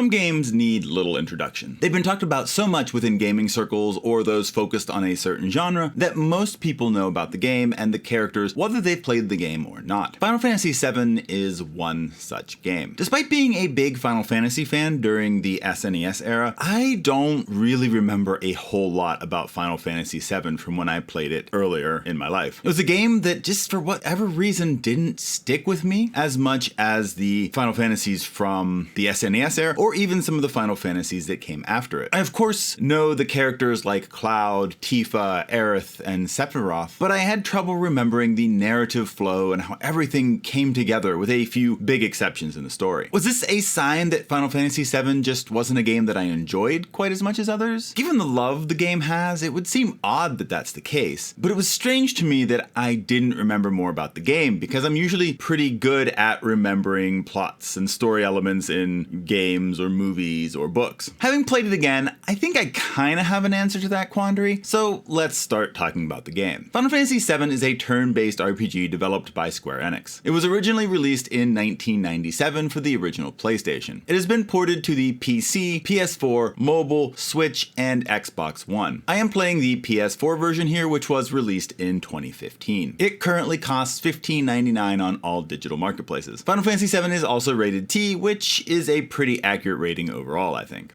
Some games need little introduction. They've been talked about so much within gaming circles or those focused on a certain genre that most people know about the game and the characters whether they've played the game or not. Final Fantasy VII is one such game. Despite being a big Final Fantasy fan during the SNES era, I don't really remember a whole lot about Final Fantasy VII from when I played it earlier in my life. It was a game that just for whatever reason didn't stick with me as much as the Final Fantasies from the SNES era or even some of the Final Fantasies that came after it. I of course know the characters like Cloud, Tifa, Aerith, and Sephiroth, but I had trouble remembering the narrative flow and how everything came together with a few big exceptions in the story. Was this a sign that Final Fantasy VII just wasn't a game that I enjoyed quite as much as others? Given the love the game has, it would seem odd that that's the case, but it was strange to me that I didn't remember more about the game because I'm usually pretty good at remembering plots and story elements in games or movies or books. Having played it again, I think I kinda have an answer to that quandary, so let's start talking about the game. Final Fantasy VII is a turn-based RPG developed by Square Enix. It was originally released in 1997 for the original PlayStation. It has been ported to the PC, PS4, mobile, Switch, and Xbox One. I am playing the PS4 version here, which was released in 2015. It currently costs $15.99 on all digital marketplaces. Final Fantasy VII is also rated T, which is a pretty accurate rating overall, I think.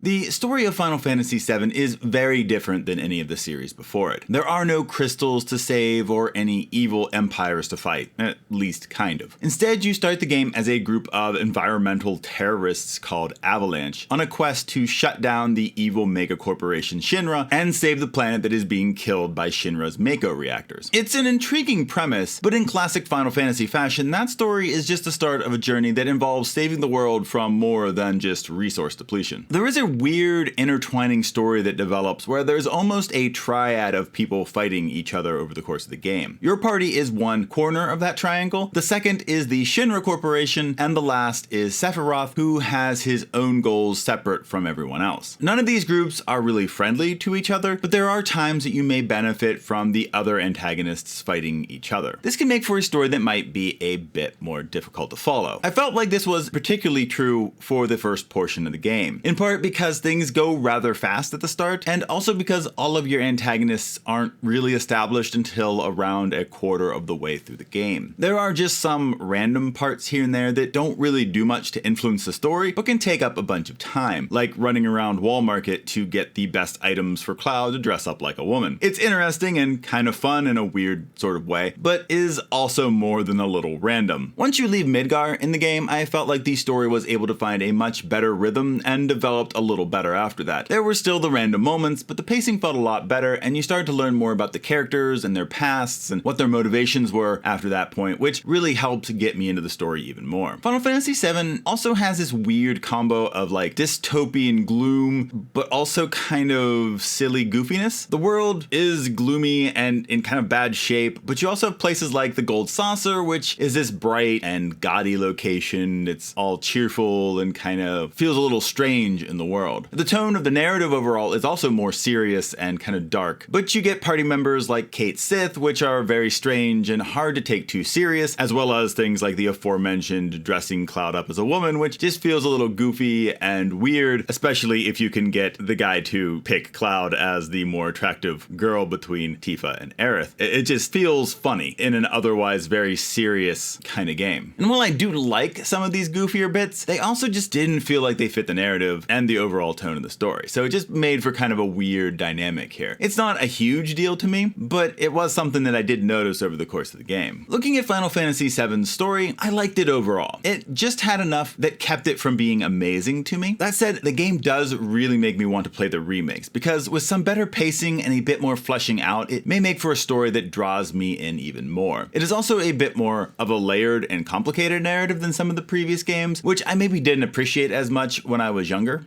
The story of Final Fantasy VII is very different than any of the series before it. There are no crystals to save or any evil empires to fight, at least kind of. Instead, you start the game as a group of environmental terrorists called Avalanche on a quest to shut down the evil megacorporation Shinra and save the planet that is being killed by Shinra's Mako reactors. It's an intriguing premise, but in classic Final Fantasy fashion, that story is just the start of a journey that involves saving the world from more than just resource depletion. There is a weird intertwining story that develops where there's almost a triad of people fighting each other over the course of the game. Your party is one corner of that triangle, the second is the Shinra Corporation, and the last is Sephiroth, who has his own goals separate from everyone else. None of these groups are really friendly to each other, but there are times that you may benefit from the other antagonists fighting each other. This can make for a story that might be a bit more difficult to follow. I felt like this was particularly true for the first portion of the game, in part because things go rather fast at the start, and also because all of your antagonists aren't really established until around a quarter of the way through the game. There are just some random parts here and there that don't really do much to influence the story, but can take up a bunch of time, like running around Wall Market to get the best items for Cloud to dress up like a woman. It's interesting and kind of fun in a weird sort of way, but is also more than a little random. Once you leave Midgar in the game, I felt like the story was able to find a much better rhythm and developed a little better after that. There were still the random moments, but the pacing felt a lot better, and you started to learn more about the characters and their pasts and what their motivations were after that point, which really helped get me into the story even more. Final Fantasy VII also has this weird combo of like dystopian gloom, but also kind of silly goofiness. The world is gloomy and in kind of bad shape, but you also have places like the Gold Saucer, which is this bright and gaudy location. It's all cheerful and kind of feels a little strange in the world. The tone of the narrative overall is also more serious and kind of dark, but you get party members like Kate Sith, which are very strange and hard to take too serious, as well as things like the aforementioned dressing Cloud up as a woman, which just feels a little goofy and weird, especially if you can get the guy to pick Cloud as the more attractive girl between Tifa and Aerith. It just feels funny in an otherwise very serious kind of game. And while I do like some of these goofier bits, they also just didn't feel like they fit the narrative and the overall tone of the story. So it just made for kind of a weird dynamic here. It's not a huge deal to me, but it was something that I did notice over the course of the game. Looking at Final Fantasy VII's story, I liked it overall. It just had enough that kept it from being amazing to me. That said, the game does really make me want to play the remakes, because with some better pacing and a bit more fleshing out, it may make for a story that draws me in even more. It is also a bit more of a layered and complicated narrative than some of the previous games, which I maybe didn't appreciate as much when I was younger.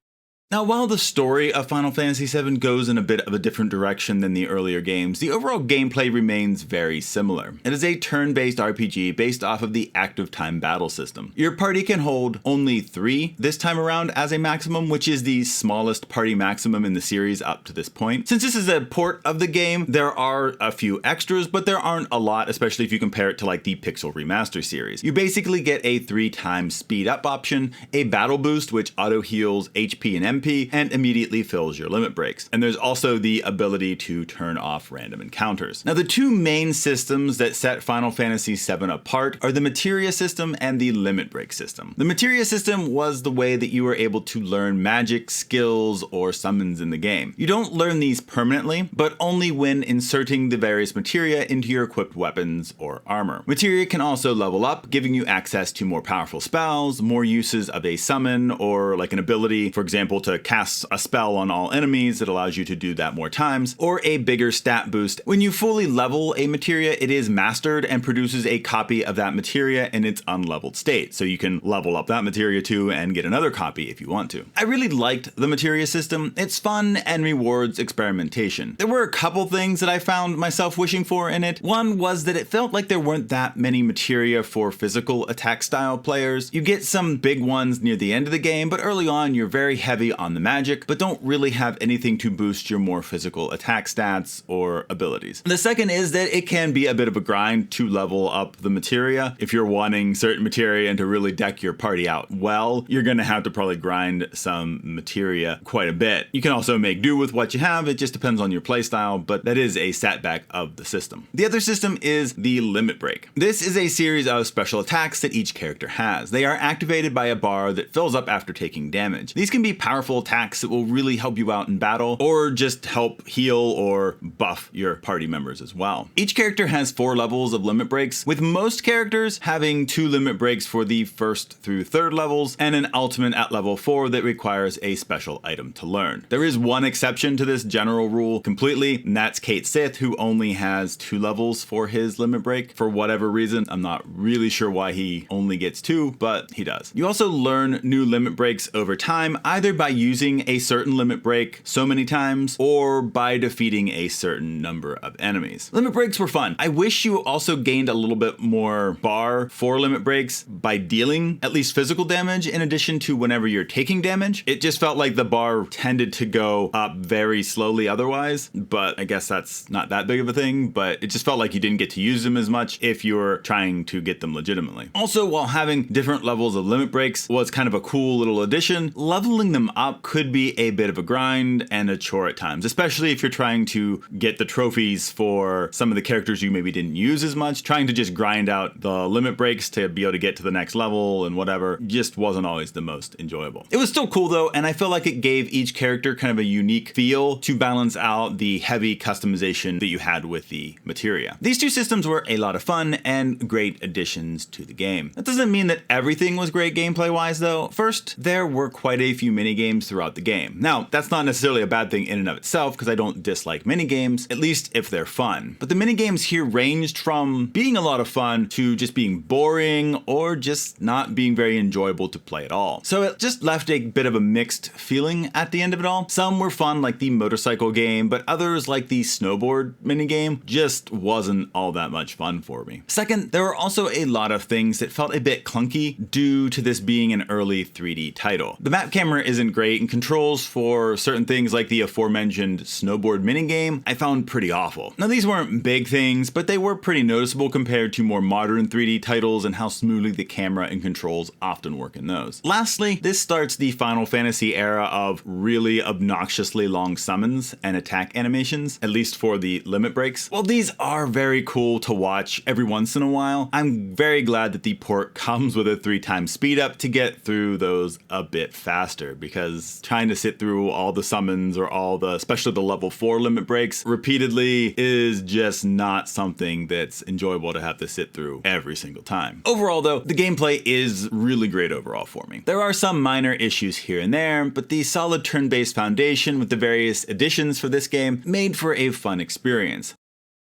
Now, while the story of Final Fantasy VII goes in a bit of a different direction than the earlier games, the overall gameplay remains very similar. It is a turn-based RPG based off of the active time battle system. Your party can hold only 3 this time around as a maximum, which is the smallest party maximum in the series up to this point. Since this is a port of the game, there are a few extras, but there aren't a lot, especially if you compare it to like the Pixel Remaster series. You basically get a 3x speed up option, a battle boost which auto heals HP and MP, and immediately fills your limit breaks. And there's also the ability to turn off random encounters. Now, the two main systems that set Final Fantasy VII apart are the materia system and the limit break system. The materia system was the way that you were able to learn magic, skills, or summons in the game. You don't learn these permanently, but only when inserting the various materia into your equipped weapons or armor. Materia can also level up, giving you access to more powerful spells, more uses of a summon, or like an ability, for example, to cast a spell on all enemies that allows you to do that more times, or a bigger stat boost. When you fully level a materia, it is mastered and produces a copy of that materia in its unleveled state, so you can level up that materia too and get another copy if you want to. I really liked the materia system. It's fun and rewards experimentation. There were a couple things that I found myself wishing for in it. One was that it felt like there weren't that many materia for physical attack style players. You get some big ones near the end of the game, but early on you're very heavy on the magic, but don't really have anything to boost your more physical attack stats or abilities. The second is that it can be a bit of a grind to level up the materia. If you're wanting certain materia and to really deck your party out well, you're gonna have to probably grind some materia quite a bit. You can also make do with what you have, it just depends on your playstyle, but that is a setback of the system. The other system is the limit break. This is a series of special attacks that each character has. They are activated by a bar that fills up after taking damage. These can be powerful attacks that will really help you out in battle, or just help heal or buff your party members as well. Each character has 4 levels of limit breaks, with most characters having 2 limit breaks for the 1st through 3rd levels, and an ultimate at level 4 that requires a special item to learn. There is one exception to this general rule completely, and that's Cait Sith, who only has 2 levels for his limit break. For whatever reason, I'm not really sure why he only gets 2, but he does. You also learn new limit breaks over time, either by using a certain limit break so many times, or by defeating a certain number of enemies. Limit breaks were fun. I wish you also gained a little bit more bar for limit breaks by dealing at least physical damage in addition to whenever you're taking damage. It just felt like the bar tended to go up very slowly otherwise, but I guess that's not that big of a thing, but it just felt like you didn't get to use them as much if you're trying to get them legitimately. Also, while having different levels of limit breaks was kind of a cool little addition, leveling them up could be a bit of a grind and a chore at times, especially if you're trying to get the trophies for some of the characters you maybe didn't use as much. Trying to just grind out the limit breaks to be able to get to the next level and whatever just wasn't always the most enjoyable. It was still cool though, and I feel like it gave each character kind of a unique feel to balance out the heavy customization that you had with the materia. These two systems were a lot of fun and great additions to the game. That doesn't mean that everything was great gameplay wise though. First, there were quite a few minigames throughout the game. Now, that's not necessarily a bad thing in and of itself, because I don't dislike minigames, at least if they're fun. But the minigames here ranged from being a lot of fun to just being boring or just not being very enjoyable to play at all. So it just left a bit of a mixed feeling at the end of it all. Some were fun, like the motorcycle game, but others, like the snowboard minigame, just wasn't all that much fun for me. Second, there were also a lot of things that felt a bit clunky due to this being an early 3D title. The map camera isn't great, and controls for certain things like the aforementioned snowboard minigame I found pretty awful. Now, these weren't big things, but they were pretty noticeable compared to more modern 3D titles and how smoothly the camera and controls often work in those. Lastly, this starts the Final Fantasy era of really obnoxiously long summons and attack animations, at least for the limit breaks. While these are very cool to watch every once in a while, I'm very glad that the port comes with a 3x speed up to get through those a bit faster, because trying to sit through all the summons or all the, especially the level 4 limit breaks repeatedly is just not something that's enjoyable to have to sit through every single time. Overall though, the gameplay is really great overall for me. There are some minor issues here and there, but the solid turn-based foundation with the various additions for this game made for a fun experience.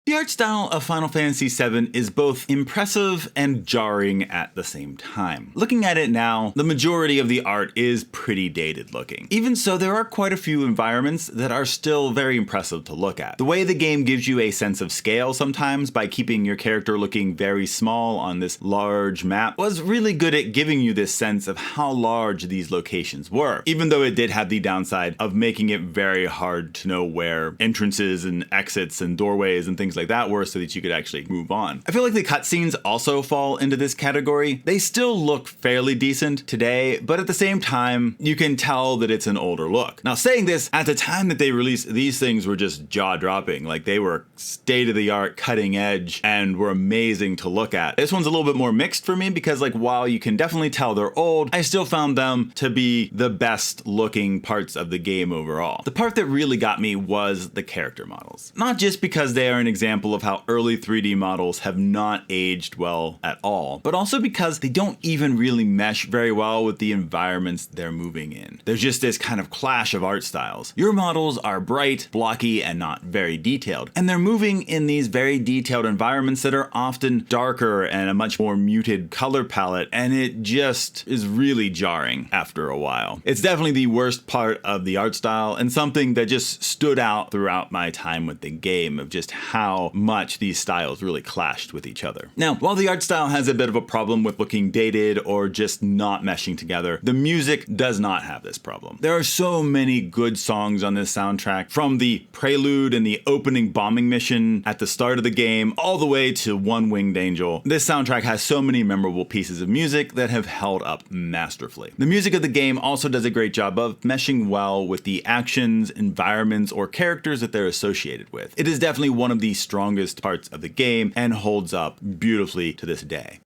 The art style of Final Fantasy VII is both impressive and jarring at the same time. Looking at it now, the majority of the art is pretty dated looking. Even so, there are quite a few environments that are still very impressive to look at. The way the game gives you a sense of scale sometimes by keeping your character looking very small on this large map was really good at giving you this sense of how large these locations were, even though it did have the downside of making it very hard to know where entrances and exits and doorways and things like that were so that you could actually move on. I feel like the cutscenes also fall into this category. They still look fairly decent today, but at the same time, you can tell that it's an older look. Now, saying this, at the time that they released, these things were just jaw-dropping. Like, they were state-of-the-art, cutting edge, and were amazing to look at. This one's a little bit more mixed for me because, like, while you can definitely tell they're old, I still found them to be the best looking parts of the game overall. The part that really got me was the character models. Not just because they are an example of how early 3D models have not aged well at all, but also because they don't even really mesh very well with the environments they're moving in. There's just this kind of clash of art styles. Your models are bright, blocky, and not very detailed, and they're moving in these very detailed environments that are often darker and a much more muted color palette, and it just is really jarring after a while. It's definitely the worst part of the art style, and something that just stood out throughout my time with the game of just how much these styles really clashed with each other. Now, while the art style has a bit of a problem with looking dated or just not meshing together, the music does not have this problem. There are so many good songs on this soundtrack, from the prelude and the opening bombing mission at the start of the game all the way to One Winged Angel. This soundtrack has so many memorable pieces of music that have held up masterfully. The music of the game also does a great job of meshing well with the actions, environments, or characters that they're associated with. It is definitely one of the strongest parts of the game and holds up beautifully to this day.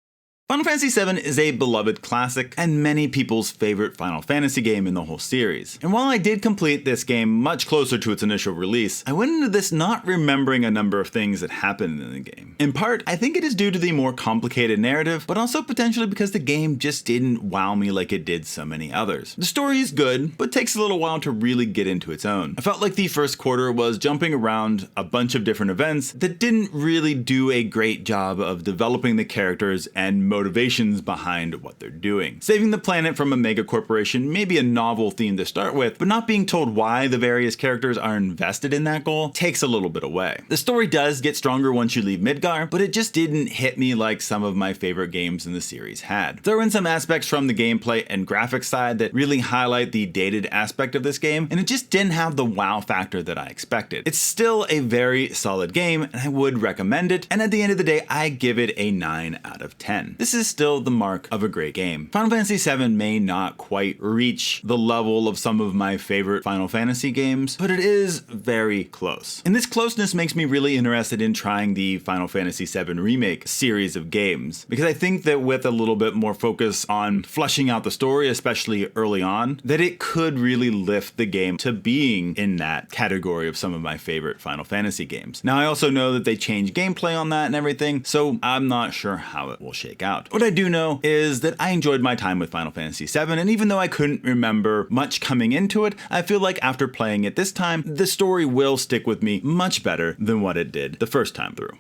Final Fantasy VII is a beloved classic and many people's favorite Final Fantasy game in the whole series. And while I did complete this game much closer to its initial release, I went into this not remembering a number of things that happened in the game. In part, I think it is due to the more complicated narrative, but also potentially because the game just didn't wow me like it did so many others. The story is good, but takes a little while to really get into its own. I felt like the first quarter was jumping around a bunch of different events that didn't really do a great job of developing the characters and motivations behind what they're doing. Saving the planet from a mega corporation may be a novel theme to start with, but not being told why the various characters are invested in that goal takes a little bit away. The story does get stronger once you leave Midgar, but it just didn't hit me like some of my favorite games in the series had. Throw in some aspects from the gameplay and graphics side that really highlight the dated aspect of this game, and it just didn't have the wow factor that I expected. It's still a very solid game, and I would recommend it, and at the end of the day, I give it a 9 out of 10. This is still the mark of a great game. Final Fantasy VII may not quite reach the level of some of my favorite Final Fantasy games, but it is very close. And this closeness makes me really interested in trying the Final Fantasy VII Remake series of games, because I think that with a little bit more focus on fleshing out the story, especially early on, that it could really lift the game to being in that category of some of my favorite Final Fantasy games. Now, I also know that they changed gameplay on that and everything, so I'm not sure how it will shake out. What I do know is that I enjoyed my time with Final Fantasy VII, and even though I couldn't remember much coming into it, I feel like after playing it this time, the story will stick with me much better than what it did the first time through.